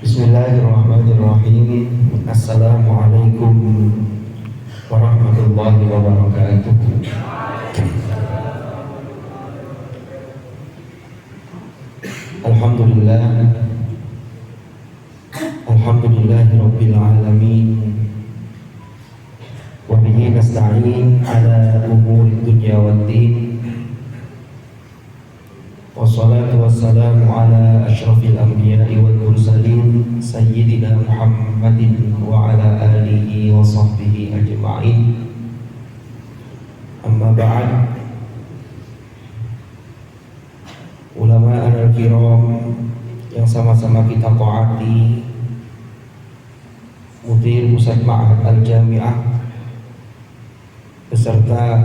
Bismillahirrahmanirrahim. Assalamualaikum warahmatullahi wabarakatuh. Alhamdulillah, alhamdulillahi rabbil alamin. Wa bihi nasta'in ala umuri dunya waddin. Wassalatu wassalamu ala asyrafil anbiya'i wal mursalin sayyidina Muhammadin wa ala alihi wa sahbihi ajma'in. Amma ba'd. Ulama al-kiram yang sama-sama kita taati, Mudir Pusat Ma'had Al-Jami'ah beserta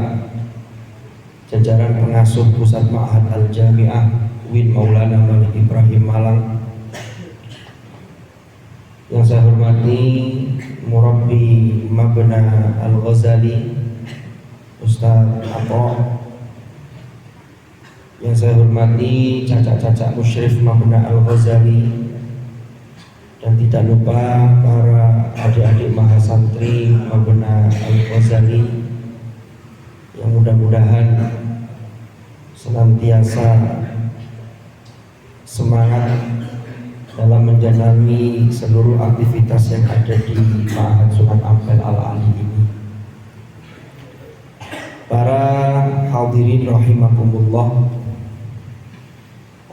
jajaran pengasuh Pusat Ma'had Al-Jami'ah Win Maulana Malik Ibrahim Malang, yang saya hormati Murabbi Mabna Al-Ghazali Ustaz Apo, yang saya hormati cacak-cacak musyrif Mabna Al-Ghazali, dan tidak lupa para adik-adik mahasantri Mabna Al-Ghazali yang mudah-mudahan senantiasa semangat dalam menjalani seluruh aktivitas yang ada di Ma'had Sunan Ampel Al-Ali ini. Para hadirin rahimakumullah,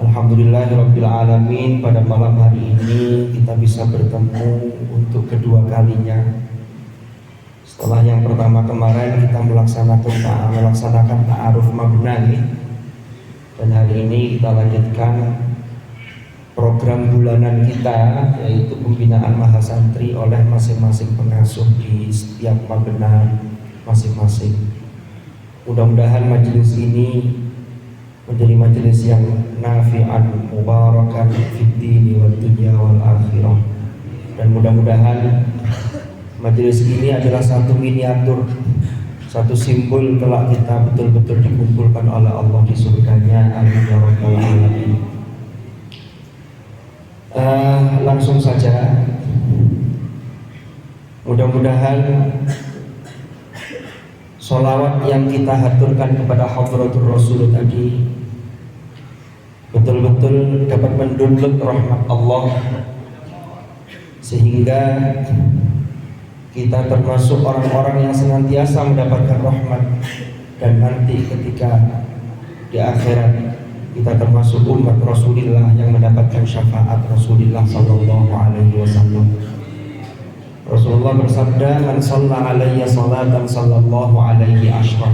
alhamdulillahirabbil alamin, pada malam hari ini kita bisa bertemu untuk kedua kalinya. Setelah yang pertama kemarin kita melaksanakan ta'aruf mabna, dan hari ini kita lanjutkan program bulanan kita, yaitu pembinaan mahasantri oleh masing-masing pengasuh di setiap mabna masing-masing. Mudah-mudahan majelis ini menjadi majelis yang nafi'an mubarakan fid dini wad dunya wal akhirah, dan mudah-mudahan majelis ini adalah satu miniatur, satu simbol kelak kita betul-betul dikumpulkan oleh Allah di surganya. Amin ya rabbal alamin. Langsung saja, mudah-mudahan sholawat yang kita haturkan kepada Hadratur Rasul tadi betul-betul dapat mendownload rahmat Allah, sehingga kita termasuk orang-orang yang senantiasa mendapatkan rahmat, dan nanti ketika di akhirat kita termasuk umat Rasulullah yang mendapatkan syafaat Rasulullah sallallahu alaihi wasallam. Rasulullah bersabda, "Man shalla alayya salatan sallallahu alaihi asyra."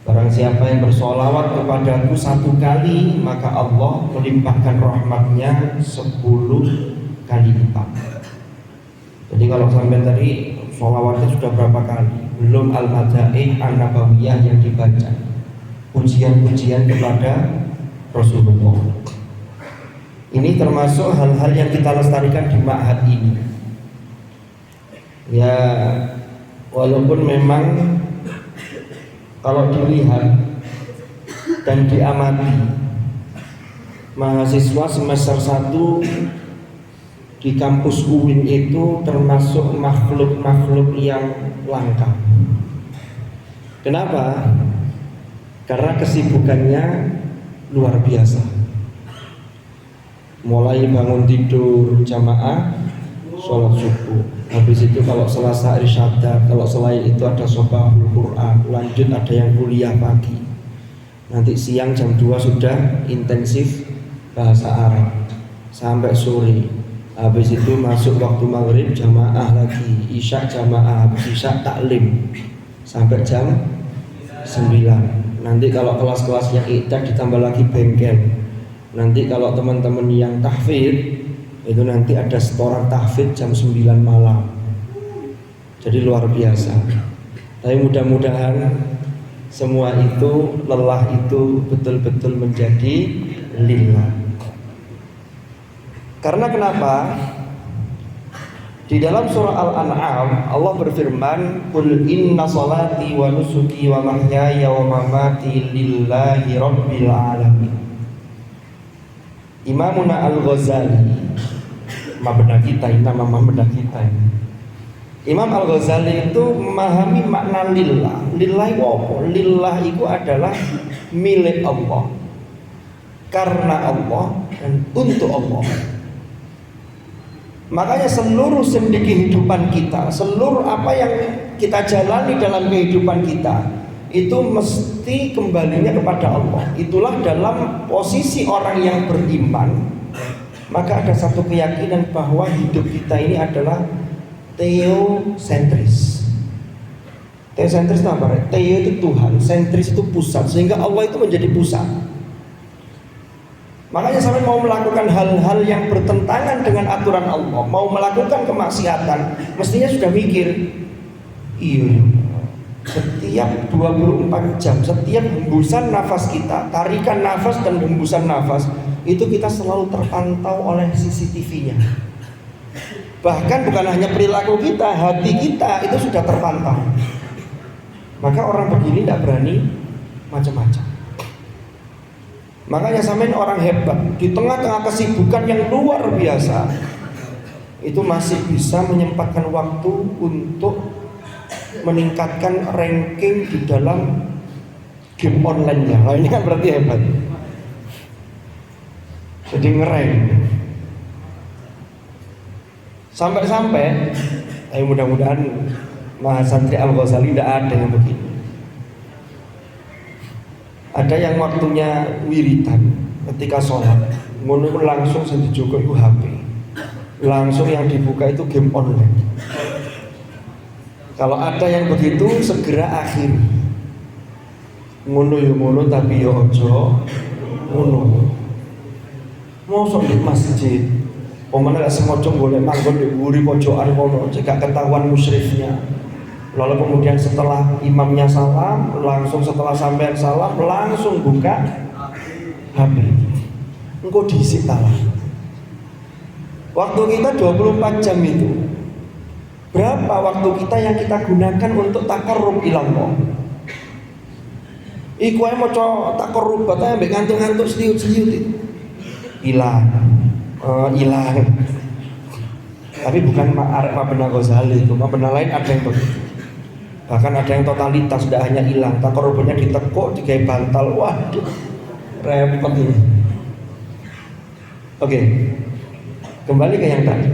Barang siapa yang bersolawat kepadaku satu kali, maka Allah melimpahkan rahmatnya 10 kali lipat. Jadi kalau sampai tadi sholawatnya sudah berapa kali, belum al-madaih an-nabawiyah yang dibaca, pujian-pujian kepada Rasulullah. Ini termasuk hal-hal yang kita lestarikan di ma'had ini. Ya, walaupun memang kalau dilihat dan diamati, mahasiswa semester 1 di kampus UIN itu termasuk makhluk-makhluk yang langka. Kenapa? Karena kesibukannya luar biasa. Mulai bangun tidur jamaah, sholat subuh. Habis itu kalau Selasa irsyad, kalau selain itu ada shabahul Quran, lanjut ada yang kuliah pagi. Nanti siang jam 2 sudah intensif bahasa Arab sampai sore. Habis itu masuk waktu maghrib jamaah lagi, isya jamaah, habis isya taklim sampai jam 9. Nanti kalau kelas-kelas yang ikhtad ditambah lagi bengkel. Nanti kalau teman-teman yang tahfidz itu nanti ada setoran tahfidz jam 9 malam. Jadi luar biasa. Tapi mudah-mudahan semua itu, lelah itu betul-betul menjadi lillah. Karena kenapa? Di dalam surah Al-An'am Allah berfirman, "Qul inna salati wa nusuki wa mahyaya wa mamati lillahi rabbil alamin." Imamuna Al-Ghazali, mabena kita ini, nama mabena kita ini. Imam Al-Ghazali itu memahami makna lillah. Lillah itu apa? Lillah itu adalah milik Allah, karena Allah dan untuk Allah. Makanya seluruh sendi kehidupan kita, seluruh apa yang kita jalani dalam kehidupan kita, itu mesti kembalinya kepada Allah. Itulah dalam posisi orang yang beriman, maka ada satu keyakinan bahwa hidup kita ini adalah teosentris. Teosentris itu apa? Teo itu Tuhan, sentris itu pusat, sehingga Allah itu menjadi pusat. Makanya sampai mau melakukan hal-hal yang bertentangan dengan aturan Allah, mau melakukan kemaksiatan, mestinya sudah mikir, iya, setiap 24 jam, setiap hembusan nafas kita, tarikan nafas dan hembusan nafas, itu kita selalu terpantau oleh CCTV-nya. Bahkan bukan hanya perilaku kita, hati kita itu sudah terpantau. Maka orang begini tidak berani macam-macam. Makanya sampai orang hebat di tengah-tengah kesibukan yang luar biasa, itu masih bisa menyempatkan waktu untuk meningkatkan ranking di dalam game online-nya. Nah, ini kan berarti hebat. Jadi ngerank. Sampai-sampai, mudah-mudahan Mas Santri Al-Ghazali tidak ada yang begini. Ada yang waktunya wiridan ketika sholat, ngono langsung saya dijogo itu HP, langsung yang dibuka itu game online. Kalau ada yang begitu segera akhiri. Ngono yo ngono tapi yo ojo ngono. Mosok di masjid, pemana gak sengaja boleh manggon di buri pojokan kono, jika ketahuan musyrifnya. Lalu kemudian setelah imamnya salam, langsung setelah sampean salam, langsung buka HP. Engkau diisi talah. Waktu kita 24 jam itu, berapa waktu kita yang kita gunakan untuk takarrub ilallah? Iku ae maca takarrub batane mbek ngantuk-ngantuk seliut-seliut itu. Hilang. Tapi bukan arek Mabena Ghazali itu, Mabena lain ada yang begitu. Bahkan ada yang totalitas, tidak hanya hilang, takarrubnya ditekuk, digawe bantal. Waduh, repot ini. Oke, kembali ke yang tadi.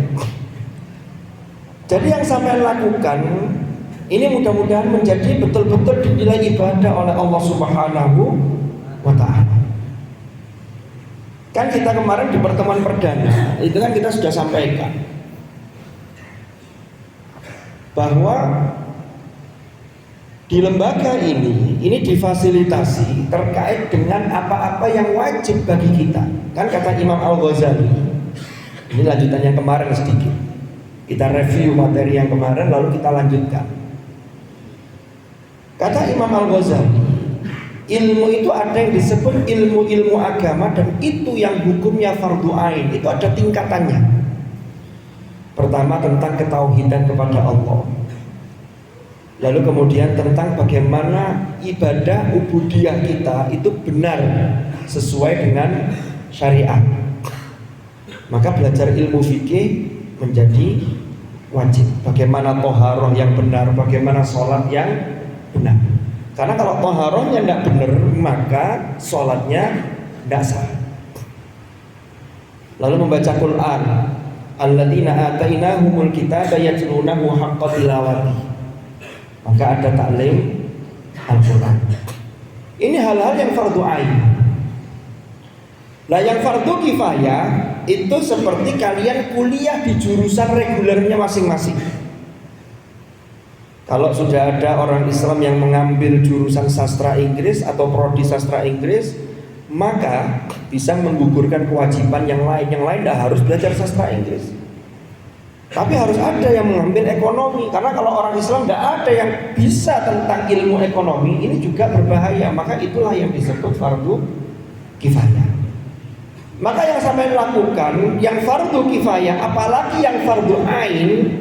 Jadi yang sampai lakukan ini mudah-mudahan menjadi betul-betul dinilai ibadah oleh Allah Subhanahu wa ta'ala. Kan kita kemarin di pertemuan perdana itu kan kita sudah sampaikan bahwa di lembaga ini difasilitasi terkait dengan apa-apa yang wajib bagi kita. Kan kata Imam Al-Ghazali, ini lanjutan yang kemarin sedikit. Kita review materi yang kemarin lalu kita lanjutkan. Kata Imam Al-Ghazali, ilmu itu ada yang disebut ilmu-ilmu agama dan itu yang hukumnya fardhu ain, itu ada tingkatannya. Pertama tentang ketauhidan kepada Allah. Lalu kemudian tentang bagaimana ibadah ubudiyah kita itu benar sesuai dengan syariat. Maka belajar ilmu fikih menjadi wajib. Bagaimana toharoh yang benar, bagaimana sholat yang benar. Karena kalau toharohnya tidak benar, maka sholatnya tidak sah. Lalu membaca Quran, alladzina atainahumul kitaba yatlunahu haqqa tilawati. Maka ada taklim Al-Quran. Ini hal-hal yang fardhu ain. Nah yang fardhu kifayah itu seperti kalian kuliah di jurusan regulernya masing-masing. Kalau sudah ada orang Islam yang mengambil jurusan sastra Inggris atau prodi sastra Inggris, maka bisa menggugurkan kewajiban yang lain. Yang lain tidak harus belajar sastra Inggris. Tapi harus ada yang mengambil ekonomi, karena kalau orang Islam tidak ada yang bisa tentang ilmu ekonomi, ini juga berbahaya. Maka itulah yang disebut fardhu kifayah. Maka yang sampai lakukan yang fardhu kifayah, apalagi yang fardhu ain,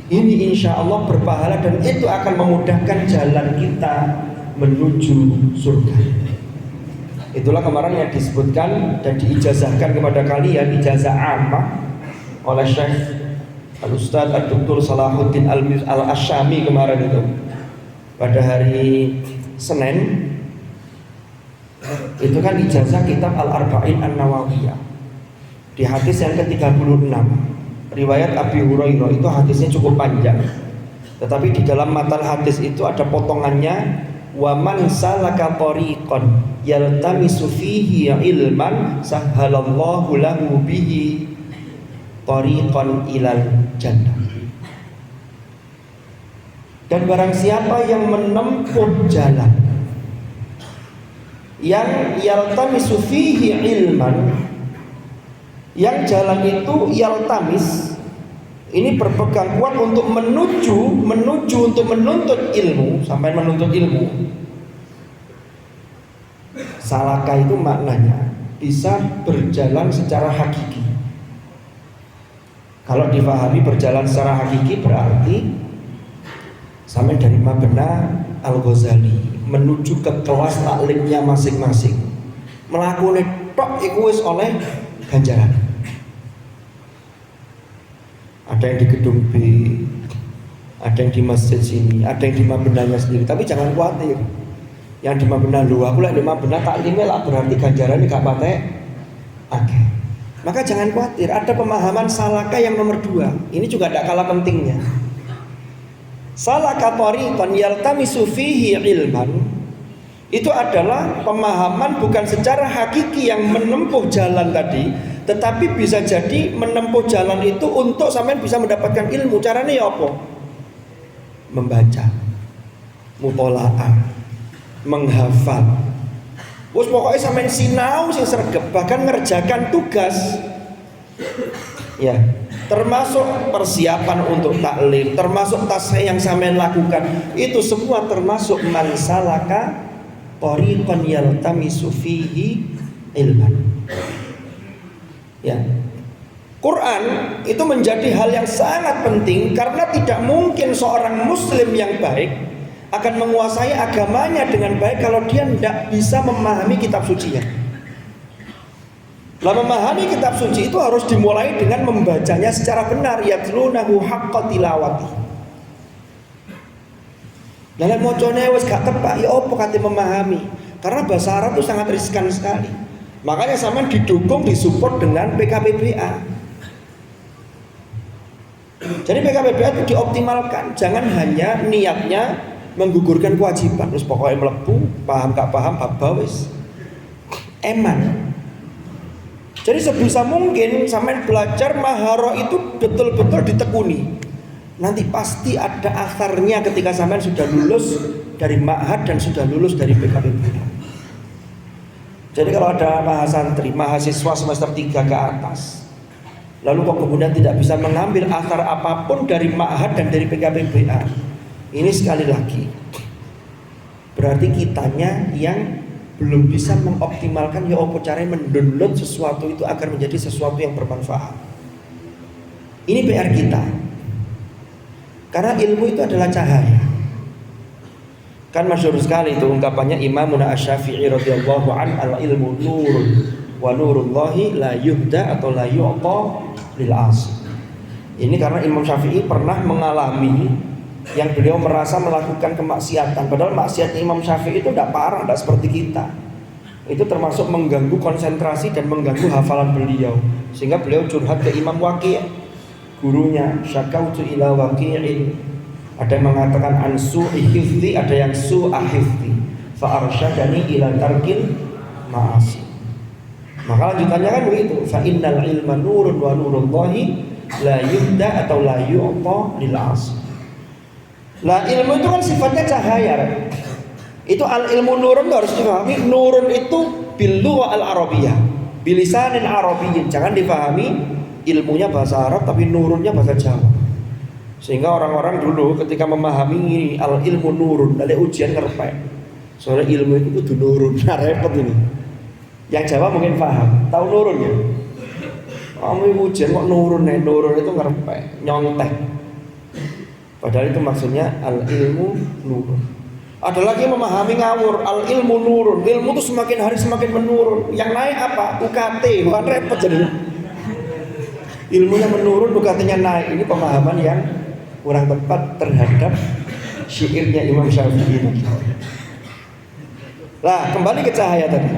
ini insya Allah berpahala dan itu akan memudahkan jalan kita menuju surga. Itulah kemarin yang disebutkan dan diijazahkan kepada kalian, ijazah ammah oleh Syekh Al-Ustadz Ad-Doktor Salahuddin Al-Asyami kemarin itu pada hari Senin. Itu kan ijazah kitab Al-Arba'in An-Nawawiyah. Di hadis yang ke-36 riwayat Abi Hurairah, itu hadisnya cukup panjang, tetapi di dalam matan hadis itu ada potongannya, wa man salaka tariqan yaltamisu fihi ilman sahhalallahu lahu bihi tariqan ilal jannah. Dan barang siapa yang menempuh jalan yang yaltamisu fihi ilman, yang jalan itu yaltamis, ini berpegang kuat untuk menuju untuk menuntut ilmu, sampai menuntut ilmu. Salaka itu maknanya bisa berjalan secara hakiki. Kalau difahami berjalan secara hakiki berarti sampai dari Mabna Al-Ghazali menuju ke kelas taklimnya masing-masing, melakukan tok iku wis oleh ganjaran. Ada yang di gedung B, ada yang di masjid sini, ada yang di Mabnanya sendiri. Tapi jangan khawatir, yang di Mabna lu, aku lagi di Mabna taklimnya lah, berarti ganjarannya gak patek. Oke. Maka jangan khawatir, ada pemahaman salaka yang nomor 2. Ini juga tidak kalah pentingnya. Salaka tariqan yaltamisu fihi ilman, itu adalah pemahaman bukan secara hakiki yang menempuh jalan tadi, tetapi bisa jadi menempuh jalan itu untuk sampean bisa mendapatkan ilmu. Caranya ya apa? Membaca, mutolaah, menghafal. Wes pokoknya sampean sinau sing sregep, bahkan ngerjakan tugas. Ya, termasuk persiapan untuk taklim, termasuk tasbih yang sampean lakukan, itu semua termasuk man salaka tariqan yaltamisu fihi ilman. Ya. Quran itu menjadi hal yang sangat penting karena tidak mungkin seorang muslim yang baik akan menguasai agamanya dengan baik kalau dia tidak bisa memahami kitab sucinya. Lah memahami kitab suci itu harus dimulai dengan membacanya secara benar, yatlunahu haqqa tilawati. Dalam mocone wis gak tepak ya opo kate memahami. Karena bahasa Arab itu sangat riskan sekali. Makanya sampean didukung, disupport dengan PKPBA. Jadi PKPBA itu dioptimalkan, jangan hanya niatnya menggugurkan kewajiban, terus pokoknya melebu, paham gak paham bab wis. Eman. Jadi sebisa mungkin sampean belajar maharo itu betul-betul ditekuni. Nanti pasti ada asarnya ketika sampean sudah lulus dari ma'had dan sudah lulus dari PKPBA. Jadi kalau ada mahasiswa semester 3 ke atas, lalu kok kemudian tidak bisa mengambil asar apapun dari ma'had dan dari PKPBA, ini sekali lagi berarti kitanya yang belum bisa mengoptimalkan ya apa caranya mendownload sesuatu itu agar menjadi sesuatu yang bermanfaat. Ini PR kita. Karena ilmu itu adalah cahaya. Kan masyhur sekali itu ungkapannya Imam Asy-Syafi'i radhiyallahu an, al-ilmu nurun wa nurullahi la yuhda atau la yu'ta lil 'asi. Ini karena Imam Syafi'i pernah mengalami yang beliau merasa melakukan kemaksiatan, padahal maksiat Imam Syafi'i itu tidak parah, tidak seperti kita. Itu termasuk mengganggu konsentrasi dan mengganggu hafalan beliau, sehingga beliau curhat ke Imam Waqi', gurunya. Syakautu ila Waqi'in, ada yang mengatakan ansu'i hifzi, ada yang su'a hifzi, fa arsyadani ila tarkil ma'asi. Maka lanjutannya kan begitu, fa innal ilma nurun wa nurullahi la yubda atau la yu'ta lil 'asi. Lah ilmu itu kan sifatnya cahaya. Itu al ilmu nurun harus dipahami. Nurun itu bil lugha al arabiyah, bilisanin arabiyyin. Jangan dipahami ilmunya bahasa Arab tapi nurunnya bahasa Jawa. Sehingga orang-orang dulu ketika memahami ini al ilmu nurun, ada ujian ngerepek. Soalnya ilmu itu kudu nurun. Nah, repot ini. Yang Jawa mungkin paham, tahu nurun ya. Kamu ujian kok nurun itu ngerepek, nyontek. Padahal itu maksudnya al-ilmu nurun. Ada lagi yang memahami ngawur, al ilmu nurun, ilmu itu semakin hari semakin menurun. Yang naik apa? UKT, bukan repot jadi. Ilmunya menurun, UKT-nya naik. Ini pemahaman yang kurang tepat terhadap syairnya Imam Syafi'i. Nah, kembali ke cahaya tadi.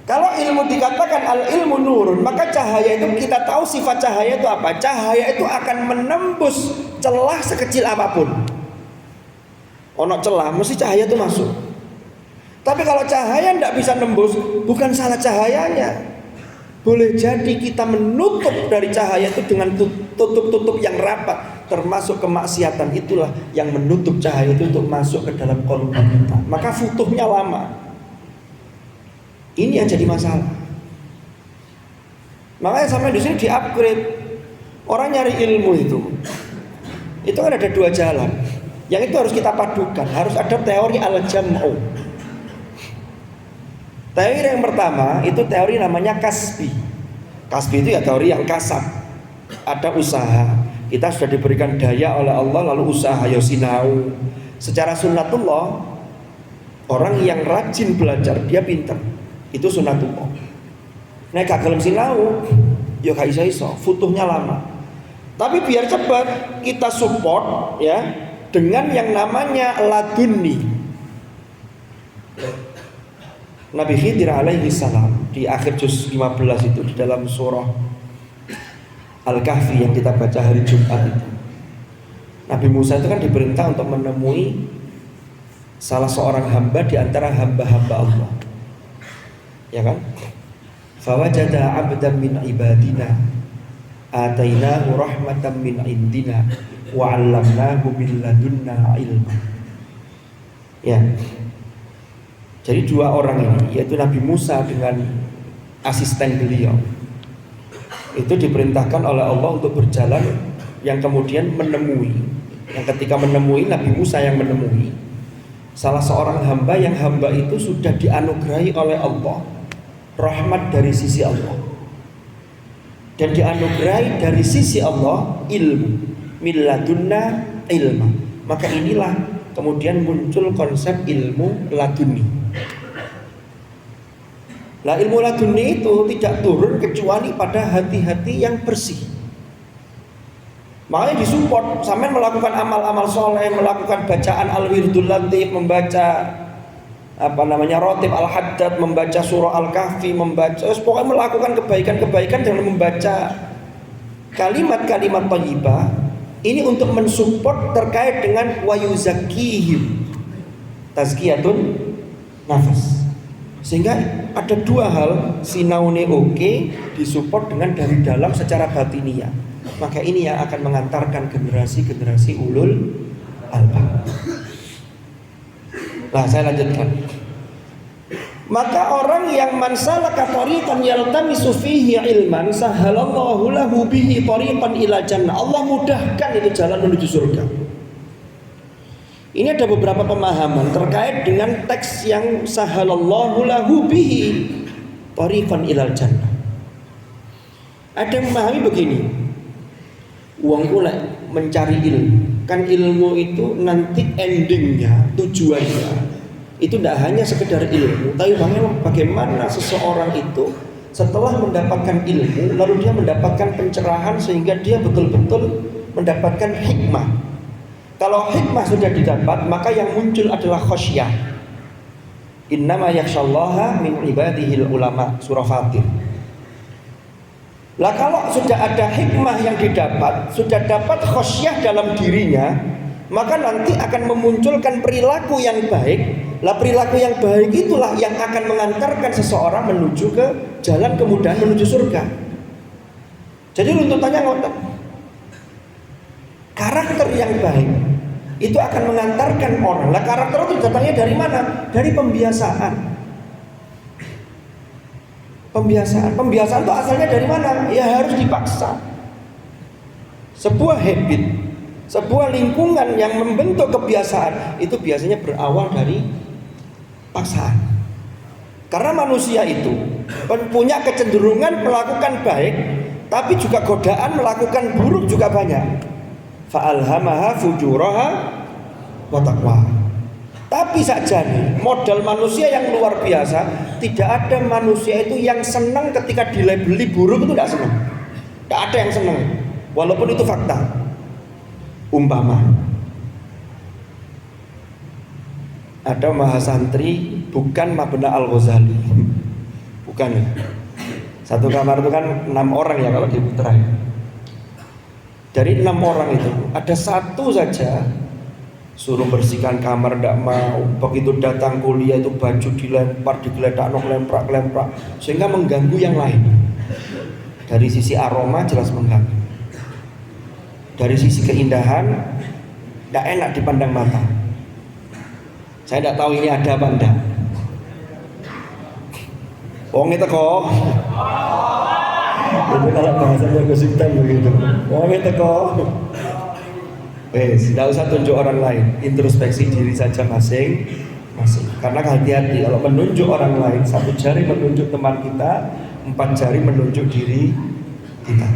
Kalau ilmu dikatakan al ilmu nurun, maka cahaya itu kita tahu sifat cahaya itu apa? Cahaya itu akan menembus celah sekecil apapun. Ono celah, mesti cahaya itu masuk. Tapi kalau cahaya tidak bisa nembus, bukan salah cahayanya. Boleh jadi kita menutup dari cahaya itu dengan tutup-tutup yang rapat, termasuk kemaksiatan itulah yang menutup cahaya itu untuk masuk ke dalam qalbu kita. Maka futuhnya lama. Ini yang jadi masalah. Makanya sampai di sini di-upgrade. Orang nyari ilmu itu kan ada dua jalan. Yang itu harus kita padukan, harus ada teori al-jam'u. Teori yang pertama itu teori namanya kasbi. Kasbi itu ya teori yang kasab. Ada usaha. Kita sudah diberikan daya oleh Allah lalu usaha ya sinau. Secara sunnatullah, orang yang rajin belajar dia pintar. Itu sunnatullah. Nek gak gelem sinau, ya gak iso, futuhnya lama. Tapi biar cepat kita support ya dengan yang namanya ladunni. Nabi Khidir alaihi salam di akhir juz 15 itu di dalam surah Al-Kahfi yang kita baca hari Jumat itu. Nabi Musa itu kan diperintah untuk menemui salah seorang hamba di antara hamba-hamba Allah. Ya kan? Fawajada 'abdan min ibadina atainahu rahmatan min indina wa 'allamnahu min ladunna ilma. Ya. Jadi dua orang ini, yaitu Nabi Musa dengan asisten beliau, itu diperintahkan oleh Allah untuk berjalan yang kemudian menemui. Yang ketika menemui, Nabi Musa yang menemui salah seorang hamba yang hamba itu sudah dianugerahi oleh Allah rahmat dari sisi Allah, dan dianugerahi dari sisi Allah ilmu, min ladunna ilma. Maka inilah kemudian muncul konsep ilmu laduni. Nah, ilmu laduni itu tidak turun kecuali pada hati-hati yang bersih. Makanya disupport sampai melakukan amal-amal soleh, melakukan bacaan al-wirdul latif, membaca rotib al-haddad, membaca surah al-kahfi, pokoknya melakukan kebaikan-kebaikan dengan membaca kalimat-kalimat thayyibah. Ini untuk mensupport terkait dengan wayuzakihim, tazkiyatun nafas. Sehingga ada dua hal, sinaune oke, disupport dengan dari dalam secara batiniah. Maka ini yang akan mengantarkan generasi-generasi ulul albab. Nah, saya lanjutkan. Maka orang yang mansalaka tariqan yaltamisu fihi ilman sahalallahu lahu bihi tariqan ila jannah. Allah mudahkan itu jalan menuju surga. Ini ada beberapa pemahaman terkait dengan teks yang sahalallahu lahu bihi tariqan ila jannah. Ada yang memahami begini. Uang pula mencari ilmu. Kan ilmu itu nanti endingnya, tujuannya itu tidak hanya sekedar ilmu, tapi bagaimana seseorang itu setelah mendapatkan ilmu lalu dia mendapatkan pencerahan sehingga dia betul-betul mendapatkan hikmah. Kalau hikmah sudah didapat, maka yang muncul adalah khasyah. Innama yakhsyallaha min ibadihil ulama, surah Fatir. Lah kalau sudah ada hikmah yang didapat, sudah dapat khasyah dalam dirinya, maka nanti akan memunculkan perilaku yang baik. Lah perilaku yang baik itulah yang akan mengantarkan seseorang menuju ke jalan kemudahan menuju surga. Jadi runtutannya ngotot. Karakter yang baik itu akan mengantarkan orang. Lah karakter itu datangnya dari mana? Dari pembiasaan. Pembiasaan itu asalnya dari mana? Ya harus dipaksa. Sebuah habit, sebuah lingkungan yang membentuk kebiasaan itu biasanya berawal dari paksaan. Karena manusia itu punya kecenderungan melakukan baik, tapi juga godaan melakukan buruk juga banyak. Fa'alhamaha fujuraha wa taqwa. Tapi saja nih, modal manusia yang luar biasa. Tidak ada manusia itu yang senang ketika dilabeli buruk, itu tidak senang. Tidak ada yang senang, walaupun itu fakta. Umpama ada mahasantri bukan Mabna Al-Ghazali, bukan. Satu kamar itu kan 6 orang ya kalau di Putra. Dari 6 orang itu ada satu saja suruh bersihkan kamar tidak mau. Begitu datang kuliah itu baju dilempar, digeledak, lemprak, sehingga mengganggu yang lain. Dari sisi aroma jelas mengganggu. Dari sisi keindahan tidak enak dipandang mata. Saya tidak tahu ini ada apa enggak. Wong itu kok. Itu kalau bahasanya Gus Iktan begitu. Wong itu kok. Tidak usah tunjuk orang lain, introspeksi diri saja masing-masing. Karena hati-hati kalau menunjuk orang lain, 1 jari menunjuk teman kita, 4 jari menunjuk diri kita.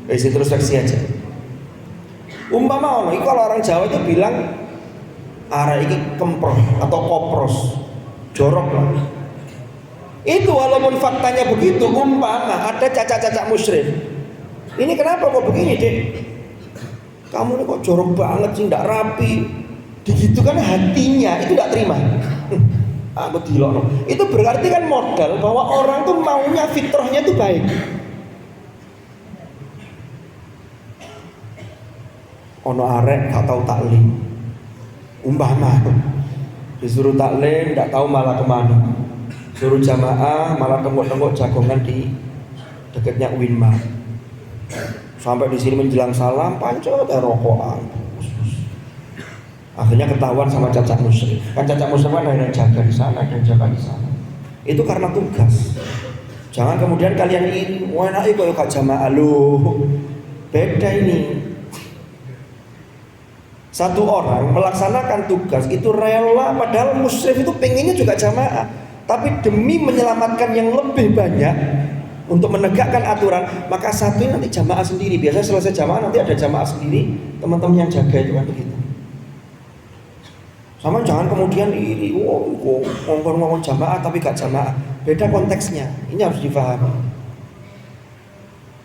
Introspeksi aja. Umpama kalau orang Jawa itu bilang arek iki kemproh atau kopros, jorok lah. Itu walaupun faktanya begitu, umpama ada cacat-cacat musyrik. Ini kenapa kok begini, Dek? Kamu ini kok jorok banget sih, tidak rapi. Begitu kan hatinya itu tidak terima. Aku dilok. Itu berarti kan modal bahwa orang tuh maunya fitrahnya itu baik. Ono arek gak tahu taklim. Umpama disuruh taklim tidak tahu malah kemana. Suruh jamaah malah tengok-tengok jagongan di dekatnya Winma. Sampai di sini menjelang salam pancet rokokan. Akhirnya ketahuan sama cacat musyrik. Kan cacat musyrik kan ada yang jaga di sana, ada yang jaga di sana. Itu karena tugas. Jangan kemudian kalian ini, wah enak kok gak jamaah lu. Beda ini. Satu orang melaksanakan tugas itu rela, padahal musyrik itu pengennya juga jamaah. Tapi demi menyelamatkan yang lebih banyak untuk menegakkan aturan, maka satu ini nanti jamaah sendiri. Biasanya selesai jamaah nanti ada jamaah sendiri, teman-teman yang jaga itu kan begitu. Sama jangan kemudian iri, ngomong jamaah tapi gak jamaah. Beda konteksnya, ini harus dipahami.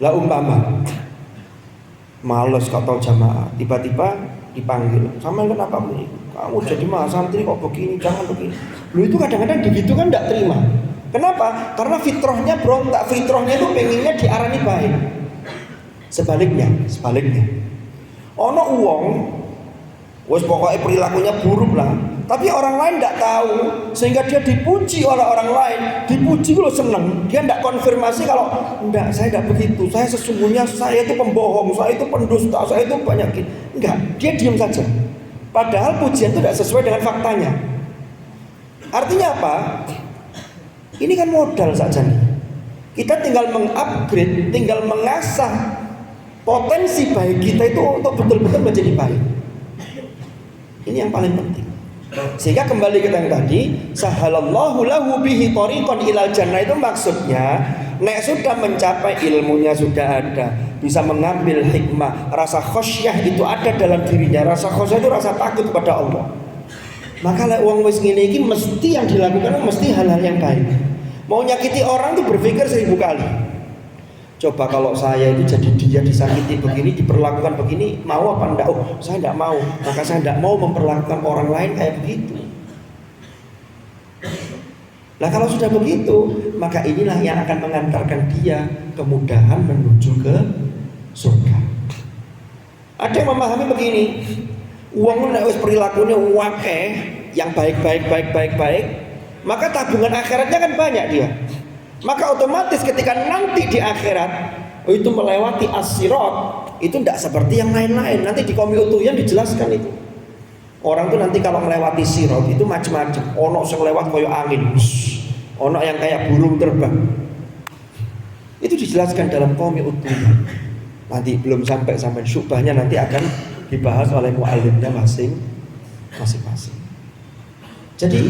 Lah umpama males gak tahu jamaah, tiba-tiba dipanggil, sama kenapa bu? Kamu jadi mahasantri kok begini, jangan begini. Lu itu kadang-kadang begitu kan tidak terima. Kenapa? Karena fitrahnya berontak, fitrahnya itu pengennya diarani baik. Sebaliknya. Ono uang, wes pokoknya perilakunya buruk lah. Tapi orang lain tidak tahu, sehingga dia dipuji oleh orang lain. Dipuji lo seneng. Dia tidak konfirmasi kalau enggak, saya tidak begitu. Saya sesungguhnya saya itu pembohong, saya itu pendusta, saya itu banyak. Enggak, dia diam saja. Padahal pujian itu tidak sesuai dengan faktanya. Artinya apa? Ini kan modal saja nih. Kita tinggal mengupgrade, tinggal mengasah potensi baik kita itu untuk betul-betul menjadi baik. Ini yang paling penting. Sehingga kembali kita yang tadi, sahalallahu lahu bihi thariqan ilal jannah, itu maksudnya nek sudah mencapai ilmunya sudah ada, bisa mengambil hikmah, rasa khosyah itu ada dalam dirinya. Rasa khosyah itu rasa takut kepada Allah. Maka lek wong wis ngene iki mesti yang dilakukan mesti hal-hal yang baik. Mau nyakiti orang tuh berpikir 1000 kali. Coba kalau saya itu jadi dia disakiti begini, diperlakukan begini, mau apa enggak? Oh, saya enggak mau. Maka saya enggak mau memperlakukan orang lain kayak begitu. Nah kalau sudah begitu, maka inilah yang akan mengantarkan dia kemudahan menuju ke surga. Ada yang memahami begini, uang nek wis perilakunya wakeh, yang baik, maka tabungan akhiratnya kan banyak dia. Maka otomatis ketika nanti di akhirat itu melewati as-sirat, itu tidak seperti yang lain-lain. Nanti di Qaumi Utuyan dijelaskan itu. Orang tuh nanti kalau melewati sirat itu macam-macam. Ono yang lewat koyo angin, ono yang kayak burung terbang. Itu dijelaskan dalam Qaumi Utuyan. Nanti belum sampai syubhahnya, nanti akan dibahas oleh mu'allimnya masing-masing. Jadi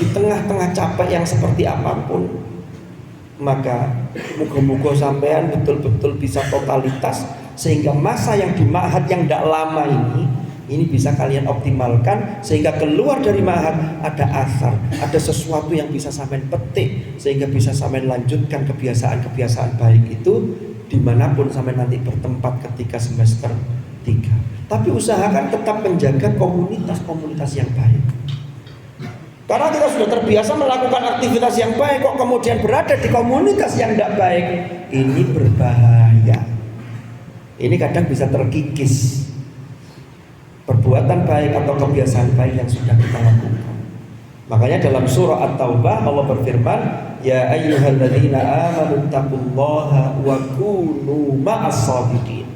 di tengah-tengah capek yang seperti apapun, maka muga-muga sampean betul-betul bisa totalitas, sehingga masa yang di ma'had yang tidak lama ini Ini bisa kalian optimalkan sehingga keluar dari ma'had ada asar, ada sesuatu yang bisa sampean petik sehingga bisa sampean lanjutkan kebiasaan-kebiasaan baik itu dimanapun sampean nanti bertempat ketika semester 3. Tapi usahakan tetap menjaga komunitas-komunitas yang baik. Karena kita sudah terbiasa melakukan aktivitas yang baik, kok kemudian berada di komunitas yang tidak baik, ini berbahaya. Ini kadang bisa terkikis perbuatan baik atau kebiasaan baik yang sudah kita lakukan. Makanya dalam surah At-Taubah Allah berfirman, ya ayyuhalladzina amanu taqullaha wa kunu ma'as shadiqin.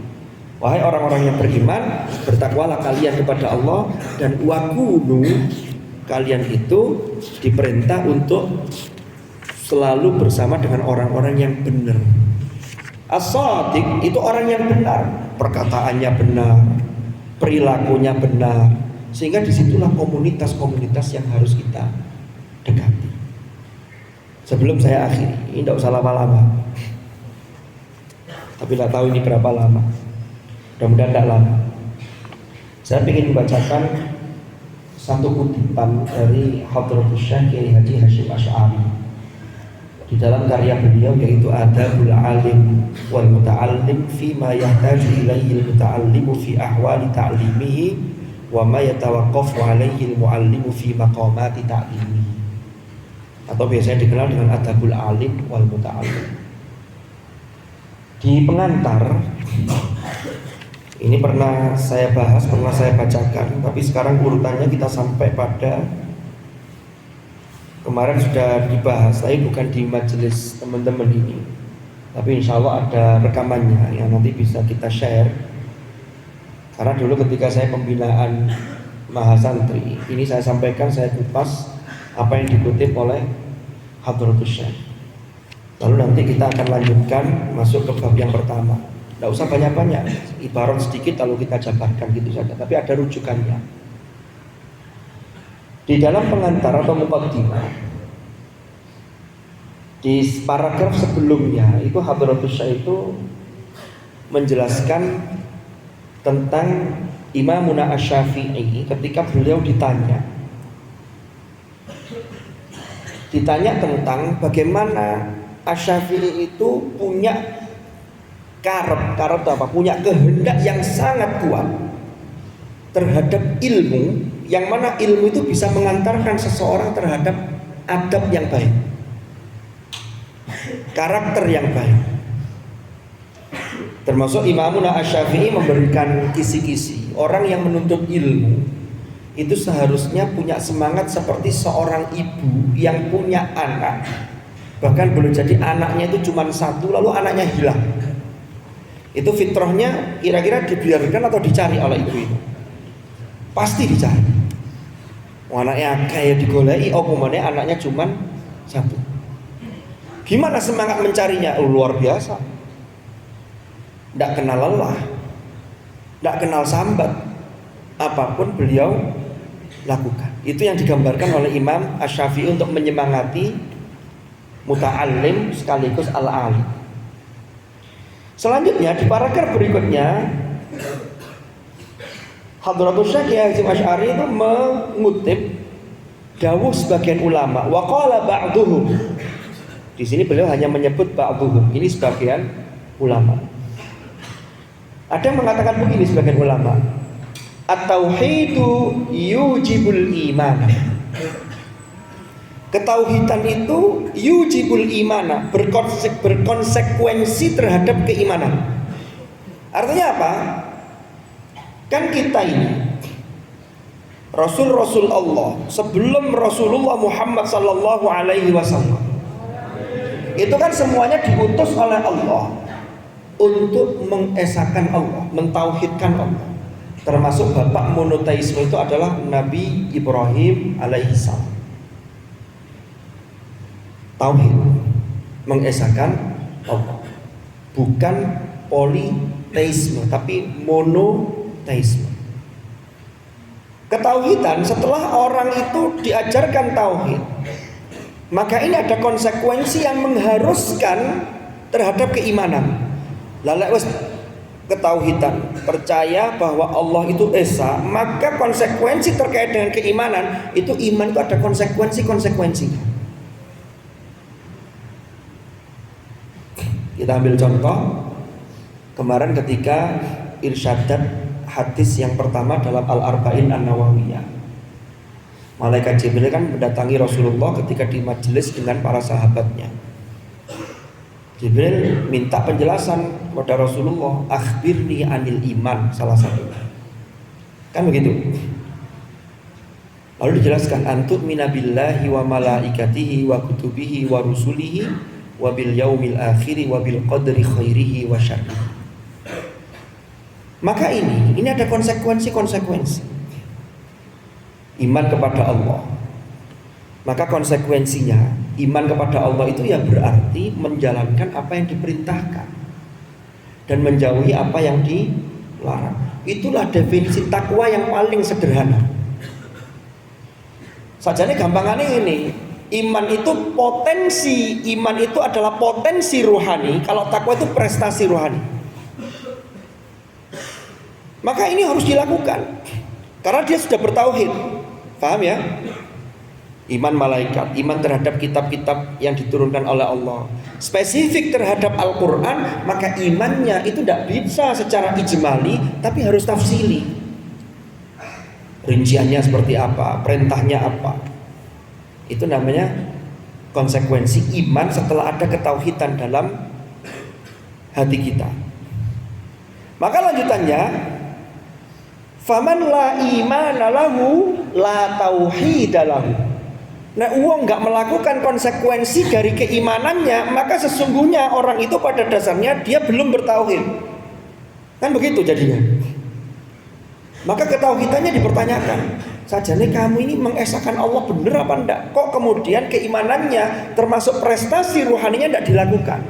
Wahai orang-orang yang beriman, bertakwalah kalian kepada Allah, dan wa kunu, kalian itu diperintah untuk selalu bersama dengan orang-orang yang benar. As-shadiq itu orang yang benar, perkataannya benar, perilakunya benar, sehingga disitulah komunitas-komunitas yang harus kita dekati. Sebelum saya akhiri, ini tidak usah lama-lama, tapi tidak tahu ini berapa lama. Mudah-mudahan tidak lama. Saya ingin membacakan satu kutipan dari Hadratus Syekh Kiai Haji Hasyim Asy'ari di dalam karya beliau, yaitu Adabul Alim wal Muta'allim fi ma yahtaju ilaihi al-muta'allimu fi ahwali ta'limihi wa ma yatawaqqafu alaihi al-mu'allimu fi maqamati ta'limihi, atau biasanya dikenal dengan Adabul Alim wal Muta'allim. Di pengantar ini pernah saya bahas, pernah saya bacakan, tapi sekarang urutannya kita sampai pada kemarin sudah dibahas, tapi bukan di majelis teman-teman ini, tapi insya Allah ada rekamannya yang nanti bisa kita share. Karena dulu ketika saya pembinaan Mahasantri, ini saya sampaikan, saya kupas apa yang dikutip oleh Hadratus Syekh. Lalu nanti kita akan lanjutkan masuk ke bab yang pertama. Tidak usah banyak-banyak, ibarat sedikit lalu kita jabarkan gitu saja, tapi ada rujukannya. Di dalam pengantar atau muqaddimah, di paragraf sebelumnya itu Hadratus Syekh itu menjelaskan tentang Imamuna Asy-Syafi'i ketika beliau ditanya tentang bagaimana Asy-Syafi'i itu punya karep itu apa? Punya kehendak yang sangat kuat terhadap ilmu, yang mana ilmu itu bisa mengantarkan seseorang terhadap adab yang baik, karakter yang baik. Termasuk Imamuna Asy-Syafi'i memberikan kisi-kisi orang yang menuntut ilmu itu seharusnya punya semangat seperti seorang ibu yang punya anak, bahkan boleh jadi anaknya itu cuma satu lalu anaknya hilang. Itu fitrahnya kira-kira dibiarkan atau dicari oleh ibu itu? Pasti dicari. Anaknya kayak digolei, kemudian anaknya cuman satu. Gimana semangat mencarinya? Luar biasa. Tidak kenal lelah, tidak kenal sambat. Apapun beliau lakukan. Itu yang digambarkan oleh Imam Asy-Syafi'i untuk menyemangati muta'allim sekaligus al-alim. Selanjutnya di paragraf berikutnya Hadratus Syekh Kiai Hasyim Asy'ari itu mengutip dawuh sebagian ulama. Wa qala ba'duhum. Di sini beliau hanya menyebut ba'duhum. Ini sebagian ulama. Ada yang mengatakan begini sebagian ulama. At-tauhidu yujibul iman. Ketauhidan itu yujibul imana, berkonsekuensi terhadap keimanan. Artinya apa? Kan kita ini Rasul-Rasul Allah sebelum Rasulullah Muhammad sallallahu alaihi wasallam itu kan semuanya diutus oleh Allah untuk mengesahkan Allah, mentauhidkan Allah. Termasuk bapak monoteisme itu adalah Nabi Ibrahim alaihissalam. Tauhid, mengesahkan Allah, bukan politeisme tapi monoteisme. Ketauhidan, setelah orang itu diajarkan tauhid, maka ini ada konsekuensi yang mengharuskan terhadap keimanan. Lalek wis ketauhidan, percaya bahwa Allah itu esa, maka konsekuensi terkait dengan keimanan itu, iman itu ada konsekuensinya. Kita ambil contoh kemarin ketika irsyadat hadis yang pertama dalam Al-Arba'in An-Nawawiyah. Malaikat Jibril kan mendatangi Rasulullah ketika di majelis dengan para sahabatnya. Jibril minta penjelasan kepada Rasulullah, akhbirni anil iman, salah satunya. Kan begitu. Lalu dijelaskan, antu'mina billahi wa malaikatihi wa kutubihi wa rusulihi wa bil yaumil akhiri wa bil qadri khairihi wa syarrihi. Maka ini ada konsekuensi. Iman kepada Allah. Maka konsekuensinya iman kepada Allah itu ya berarti menjalankan apa yang diperintahkan dan menjauhi apa yang dilarang. Itulah definisi takwa yang paling sederhana. Sajane gampangannya ini, iman itu adalah potensi rohani, kalau takwa itu prestasi rohani. Maka ini harus dilakukan karena dia sudah bertauhid. Paham ya? Iman malaikat, iman terhadap kitab-kitab yang diturunkan oleh Allah, spesifik terhadap Al-Quran, maka imannya itu tidak bisa secara ijmali, tapi harus tafsili. Rinciannya seperti apa, perintahnya apa. Itu namanya konsekuensi iman setelah ada ketauhidan dalam hati kita. Maka lanjutannya, faman la imana lahu la tauhida lahu. Nah, uang nggak melakukan konsekuensi dari keimanannya, maka sesungguhnya orang itu pada dasarnya dia belum bertauhid. Kan begitu jadinya. Maka ketauhidannya dipertanyakan. Sajane kamu ini mengesahkan Allah benar apa enggak? Kok kemudian keimanannya termasuk prestasi rohaninya tidak dilakukan?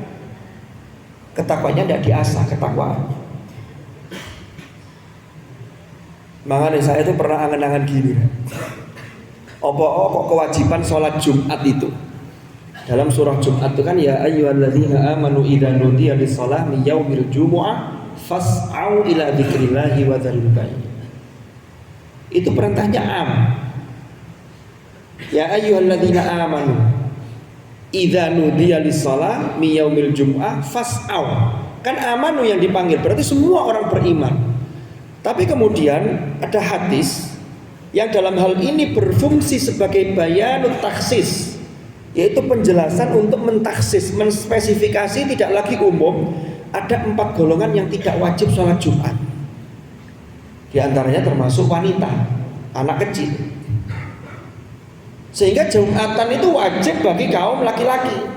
Ketakwanya tidak diasah, ketakwaannya. Makanya saya itu pernah angan-angan gini. Kok kewajiban sholat Jumat itu dalam surah Jumat itu kan, ya ayyuhalladzina amanu idza nudiya lis-shalah min yaumil jumu'ah fas'au ila dzikrillahi wa dzarul bai'. Itu perintahnya am. Ya ayyuhalladzina amanu idza nudiya lis-shalah min yaumil jumu'ah fas'au. Kan amanu yang dipanggil, berarti semua orang beriman. Tapi kemudian ada hadis yang dalam hal ini berfungsi sebagai bayanut taksis, yaitu penjelasan untuk mentaksis, menspesifikasi tidak lagi umum. Ada 4 golongan yang tidak wajib sholat Jumat. Di antaranya termasuk wanita, anak kecil. Sehingga Jumatan itu wajib bagi kaum laki-laki,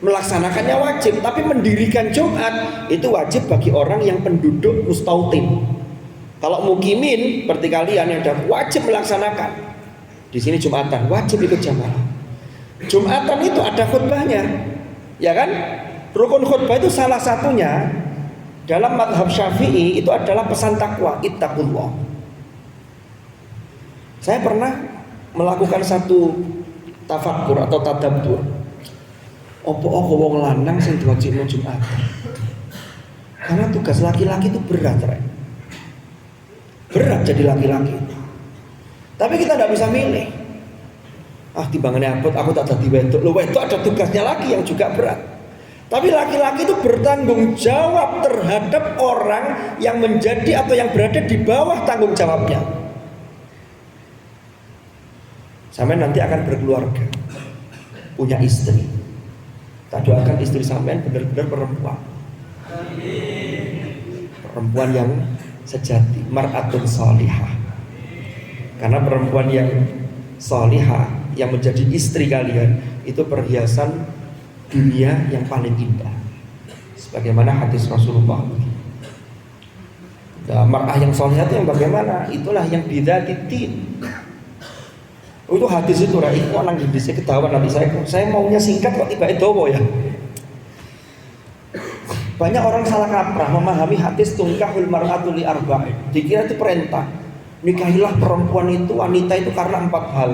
melaksanakannya wajib. Tapi mendirikan Jumat itu wajib bagi orang yang penduduk mustautin. Kalau mukimin seperti kalian yang sudah wajib melaksanakan. Di sini Jumatan wajib ikut jamaah. Jumatan itu ada khutbahnya, ya kan? Rukun khutbah itu salah satunya dalam mazhab Syafi'i itu adalah pesan takwa, ittaqullah. Saya pernah melakukan satu tafakkur atau tadabbur. Opo wong lanang sing diwajibno Jumatan. Karena tugas laki-laki itu berat, berat jadi laki-laki. Tapi kita tidak bisa milih. Timbangannya aku tak jadi wedok. Loh, wedok ada tugasnya lagi yang juga berat. Tapi laki-laki itu bertanggung jawab terhadap orang yang menjadi atau yang berada di bawah tanggung jawabnya. Sampai nanti akan berkeluarga, punya istri. Kita doakan istri sampean benar-benar perempuan. Perempuan yang sejati, mar'atun salihah. Karena perempuan yang salihah yang menjadi istri kalian itu perhiasan dunia yang paling indah. Sebagaimana hadis Rasulullah. Nah, mar'ah yang salihah itu yang bagaimana? Itulah yang bidzatiddin. Itu hadis itu iku nang ndi sik ketahuan nanti saya maunya singkat kok tiba dawa ya. Banyak orang salah kaprah memahami hadis tungkahul mar'atu li arba'in. Dikira itu perintah. Nikahilah perempuan itu, wanita itu karena 4 hal.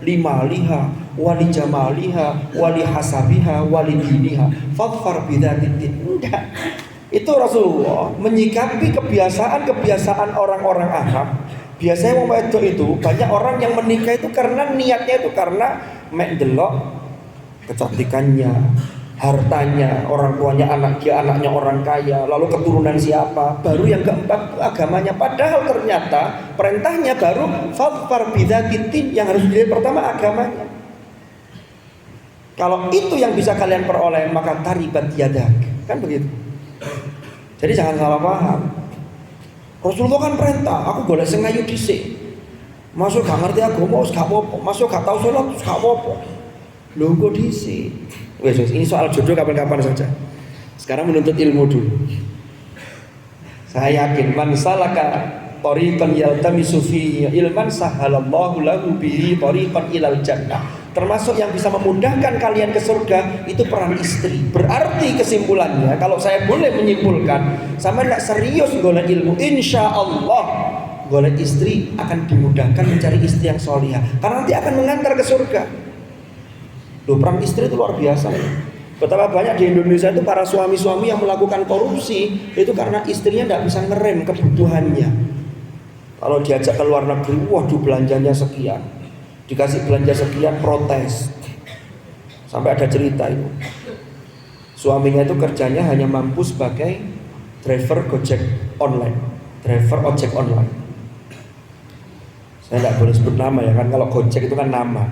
Limaliha, wali jamaliha, wali hasabiha, wali diniha. Fadfar bidzatiddin. Enggak. Itu Rasulullah menyikapi kebiasaan orang-orang Arab. Biasanya wong wedok itu banyak orang yang menikah itu karena niatnya itu karena mek delok kecantikannya, hartanya, orang tuanya anaknya orang kaya, lalu keturunan siapa, baru yang keempat agamanya. Padahal ternyata perintahnya baru fadfar bidzatiddin, yang harus dilihat pertama agamanya. Kalau itu yang bisa kalian peroleh maka taribat yadak, kan begitu. Jadi jangan salah paham. Rasulullah kan perintah, aku golek sing ayu dhisik. Masuk gak ngerti agama wis gak apa-apa, masuk gak tau salat wis gak apa-apa. Lho kok dhisik. Wes ini soal jodoh kapan-kapan saja. Sekarang menuntut ilmu dulu. Saya yakin man salaka tariqan yaltamisu fihi ilman sahalallahu lahu bihi tariqan ilal jannah. Termasuk yang bisa memudahkan kalian ke surga itu peran istri. Berarti kesimpulannya, kalau saya boleh menyimpulkan, sama tidak serius golek ilmu, insya Allah golek istri akan dimudahkan mencari istri yang solihah, karena nanti akan mengantar ke surga. Loh, perang istri itu luar biasa. Betapa banyak di Indonesia itu para suami-suami yang melakukan korupsi itu karena istrinya tidak bisa ngerem kebutuhannya. Kalau diajak ke luar negeri, waduh belanjanya sekian, dikasih belanja sekian, protes. Sampai ada cerita itu, suaminya itu kerjanya hanya mampu sebagai driver Gojek online, driver ojek online. Saya tidak boleh sebut nama ya kan, kalau Gojek itu kan nama,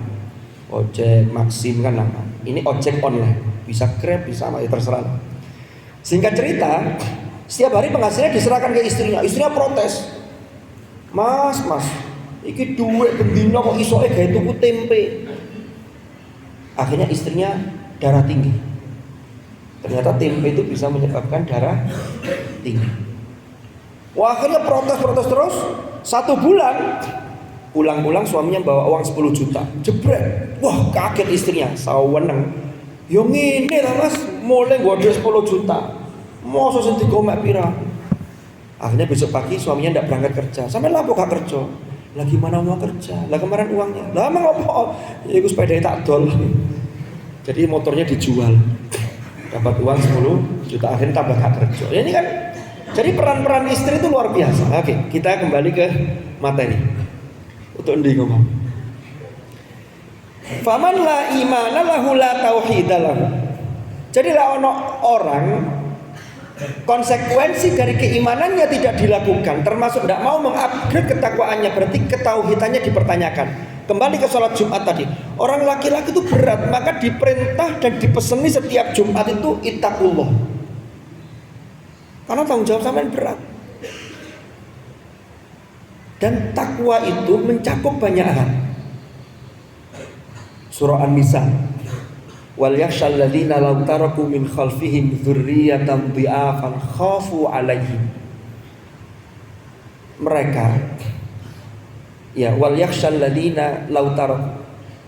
ojek Maxim kan nama. Ini ojek online, bisa Grab, bisa apa ya terserah. Singkat cerita, setiap hari penghasilannya diserahkan ke istrinya. Istrinya protes, mas, iki duit bendino kok isoke gawe tuku tempe. Akhirnya istrinya darah tinggi. Ternyata tempe itu bisa menyebabkan darah tinggi. Wah, akhirnya protes terus. 1 bulan pulang-pulang suaminya bawa uang 10 juta. Jebret. Wah, kaget istrinya. Saweneng. Yo ngene ta Mas, mulai gua 10 juta. Mosok sing digomek pira? Akhirnya besok pagi suaminya tidak berangkat kerja. Sampai lapo gak kerja? Lah gimana mau kerja? Lah kemarin uangnya. Lah emang apa? Ya iku sepeda tak dol. Jadi motornya dijual. Dapat uang 10 juta, akhirnya tambah gak kerja. Ya, ini kan jadi peran-peran istri itu luar biasa. Oke, kita kembali ke materi. Untuk ndi ngomong. Faman la imana lahu la tauhida lahu. Jadi lah ono orang konsekuensi dari keimanannya tidak dilakukan, termasuk tidak mau mengupgrade ketakwaannya, berarti ketauhidannya dipertanyakan. Kembali ke sholat Jumat tadi, orang laki-laki itu berat, maka diperintah dan dipeseni setiap Jumat itu ittaqullah, karena tanggung jawab sampean berat. Dan takwa itu mencakup banyak hal. Surah An-Nisa, wal yakhshal ladzina law taraku min khalfihim dzurriyyatan dhi'afan khafu 'alaihim. Mereka wal yakhshal ladzina law taraku,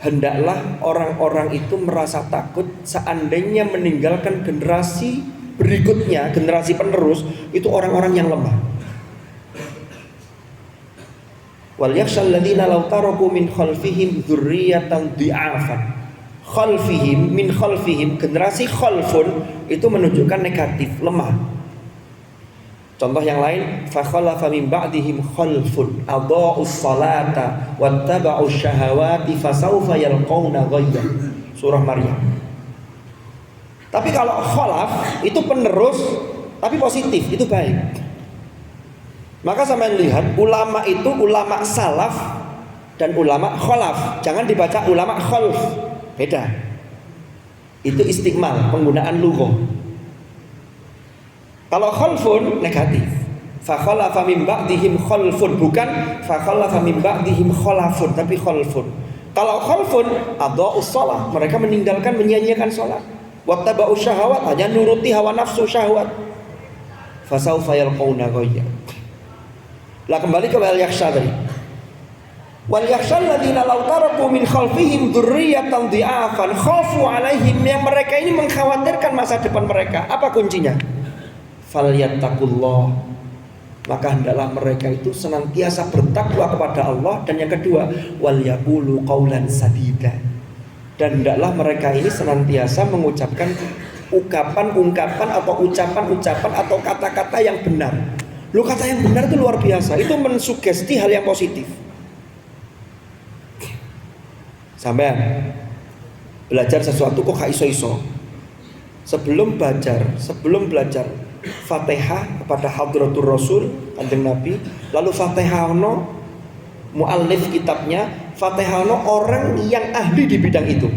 hendaklah orang-orang itu merasa takut seandainya meninggalkan generasi berikutnya, generasi penerus itu orang-orang yang lemah. Wal yakhshal ladzina law taraku min khalfihim dzurriyyatan dhi'afan. Khalfihim, min khalfihim, generasi khalfun itu menunjukkan negatif, lemah. Contoh yang lain, fa khalafa min ba'dihim khalfun adha'us salata wattaba'us syahawati fasawfa yalqauna ghayya. Surah Maryam. Tapi kalau khalaf itu penerus tapi positif, itu baik. Maka sampai lihat ulama itu ulama salaf dan ulama khalaf. Jangan dibaca ulama khalf. Beda. Itu istiqmal, penggunaan lughah. Kalau khalfun negatif. Fa khalafa min ba'dihim khalfun, bukan fa khalafa min ba'dihim khalafun, tapi khalfun. Kalau khalfun adha'us shalah, mereka meninggalkan, menyia-nyiakan salat. Wattaba'us syahawat, hanya nuruti hawa nafsu syahwat. Fasawfa yalqauna ghayya. Lah kembali ke wal yakhsha tadi. Wal yakhshal ladzina law taraku min khalfihim dzurriyyatan dhi'afan khafu 'alaihim, yang mereka ini mengkhawatirkan masa depan mereka. Apa kuncinya? Falyattaqullah, maka hendaklah mereka itu senantiasa bertakwa kepada Allah. Dan yang kedua, wal yaqulu qaulan sadida, dan hendaklah mereka ini senantiasa mengucapkan ungkapan atau ucapan atau kata-kata yang benar. Lu kata yang benar itu luar biasa, itu mensugesti hal yang positif. Sampean belajar sesuatu kok gak iso-iso. Sebelum belajar Fatihah kepada Hadratur Rasul Kanjeng Nabi, lalu Fatihah ono muallif kitabnya, Fatihah ono orang yang ahli di bidang itu.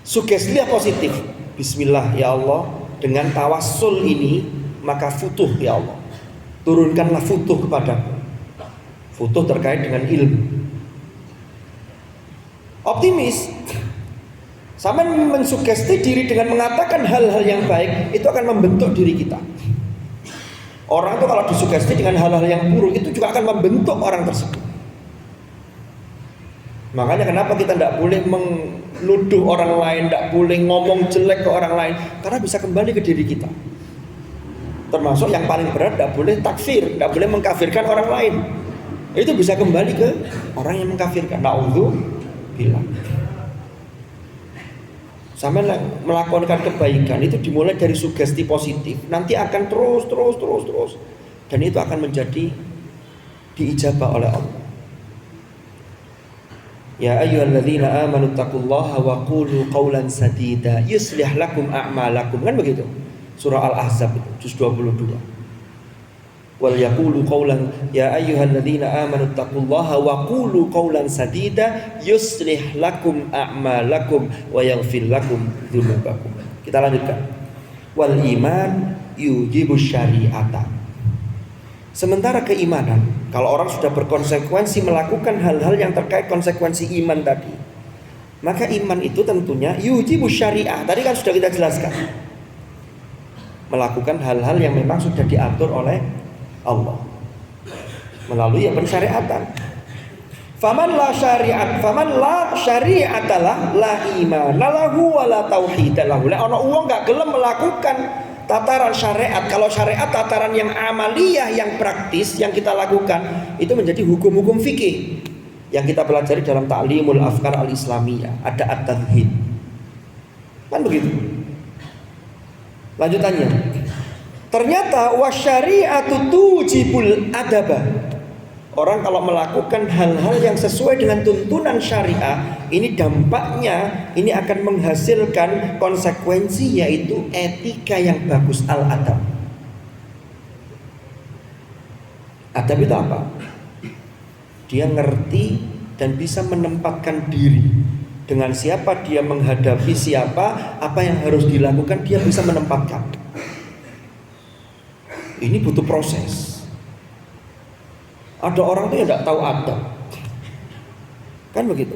Sugesti positif. Bismillah ya Allah, dengan tawassul ini maka futuh ya Allah. Turunkanlah futuh kepadaku. Futuh terkait dengan ilmu. Optimis. Sama mensugesti diri dengan mengatakan hal-hal yang baik, itu akan membentuk diri kita. Orang itu kalau disugesti dengan hal-hal yang buruk, itu juga akan membentuk orang tersebut. Makanya kenapa kita tidak boleh menuduh orang lain, tidak boleh ngomong jelek ke orang lain, karena bisa kembali ke diri kita. Termasuk yang paling berat, tidak boleh takfir, tidak boleh mengkafirkan orang lain. Itu bisa kembali ke orang yang mengkafirkan. Na'udzubillah. Sama melakukan kebaikan itu dimulai dari sugesti positif, nanti akan terus, dan itu akan menjadi diijabah oleh Allah. Ya ayyuhalladzina amanu taqullaha wa qulu qawlan sadida yuslih lakum a'malakum, kan begitu. Surah Al-Ahzab itu juz 22. Wal yaqulu qawlan ya ayyuhalladzina amanu taqullaha wa qulu qawlan sadida yuslih lakum a'malakum wa yaghfir lakum dzunubakum. Kita lanjutkan. Wal iman yujibu syari'ata. Sementara keimanan, kalau orang sudah berkonsekuensi melakukan hal-hal yang terkait konsekuensi iman tadi, maka iman itu tentunya yujibu syari'ah. Tadi kan sudah kita jelaskan. Melakukan hal-hal yang memang sudah diatur oleh Allah melalui pensyariatan. Faman la syari'atalah la iman lahu wa la tauhid lahu. Lah ana wong gak gelem melakukan tataran syariat. Kalau syariat tataran yang amaliyah, yang praktis yang kita lakukan, itu menjadi hukum-hukum fikih yang kita pelajari dalam Ta'limul Afkar Al-Islamiyah. Ada at-tauhid. Kan begitu. Lanjutannya, ternyata wasyari'atu tujibul adaba. Orang kalau melakukan hal-hal yang sesuai dengan tuntunan syariah, ini dampaknya ini akan menghasilkan konsekuensi, yaitu etika yang bagus, al-adab. Adab itu apa? Dia ngerti dan bisa menempatkan diri. Dengan siapa dia menghadapi siapa, apa yang harus dilakukan, dia bisa menempatkan. Ini butuh proses. Ada orang tuh yang tidak tahu adab, kan begitu.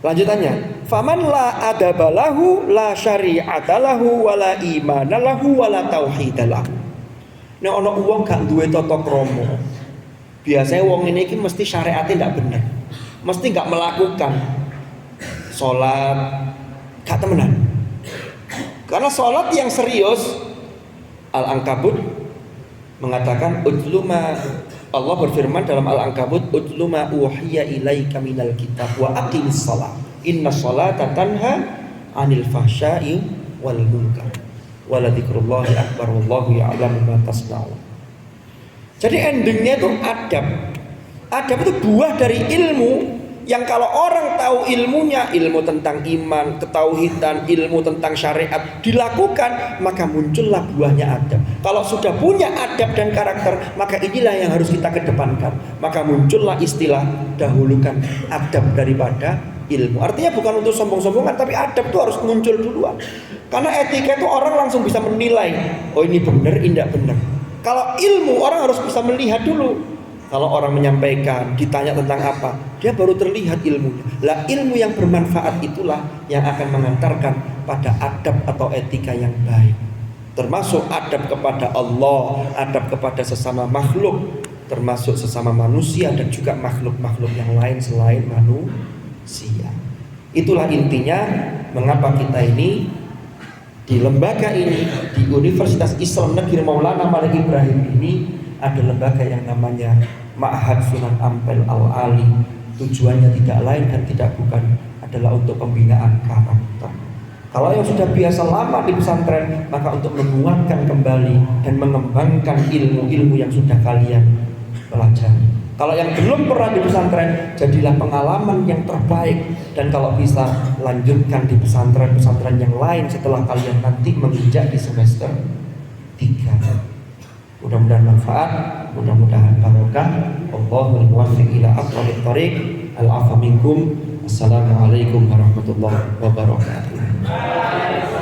Lanjutannya, faman la adabalahu la syari'atalahu wala imanalahu wala tauhidalahu. Nek ana wong gak duwe tata krama, biasanya wong ini mesti syariatnya tidak benar, mesti gak melakukan sholat, gak temenan. Karena sholat yang serius, Al-Ankabut mengatakan utluma, Allah berfirman dalam Al-Ankabut, utluma uhiya ilaika minal kitab wa aqimis shalah inna sholata tanha 'anil fahsya'i wal munkar wa la dzikrullahi akbar wallahu ya'lamu ma tasna'un. Jadi endingnya itu adab. Adab itu buah dari ilmu yang kalau orang tahu ilmunya, ilmu tentang iman, ketauhidan, ilmu tentang syariat dilakukan, maka muncullah buahnya adab. Kalau sudah punya adab dan karakter, maka inilah yang harus kita kedepankan. Maka muncullah istilah dahulukan adab daripada ilmu. Artinya bukan untuk sombong-sombongan, tapi adab itu harus muncul duluan. Karena etika itu orang langsung bisa menilai, oh ini benar, ini tidak benar. Kalau ilmu orang harus bisa melihat dulu. Kalau orang menyampaikan, ditanya tentang apa, dia baru terlihat ilmunya. Lah ilmu yang bermanfaat itulah yang akan mengantarkan pada adab atau etika yang baik. Termasuk adab kepada Allah, adab kepada sesama makhluk, termasuk sesama manusia dan juga makhluk-makhluk yang lain selain manusia. Itulah intinya mengapa kita ini di lembaga ini, di Universitas Islam Negeri Maulana Malik Ibrahim ini, ada lembaga yang namanya Ma'had Sunan Ampel Al-Ali. Tujuannya tidak lain dan tidak bukan adalah untuk pembinaan karakter. Kalau yang sudah biasa lama di pesantren, maka untuk menguatkan kembali dan mengembangkan ilmu-ilmu yang sudah kalian pelajari. Kalau yang belum pernah di pesantren, jadilah pengalaman yang terbaik. Dan kalau bisa, lanjutkan di pesantren-pesantren yang lain setelah kalian nanti menginjak di semester 3. Mudah-mudahan manfaat, mudah-mudahan barokah. Allahul muwaffiq ila aqwamit thoriq. Al-'afwa minkum. Assalamualaikum warahmatullahi wabarakatuh.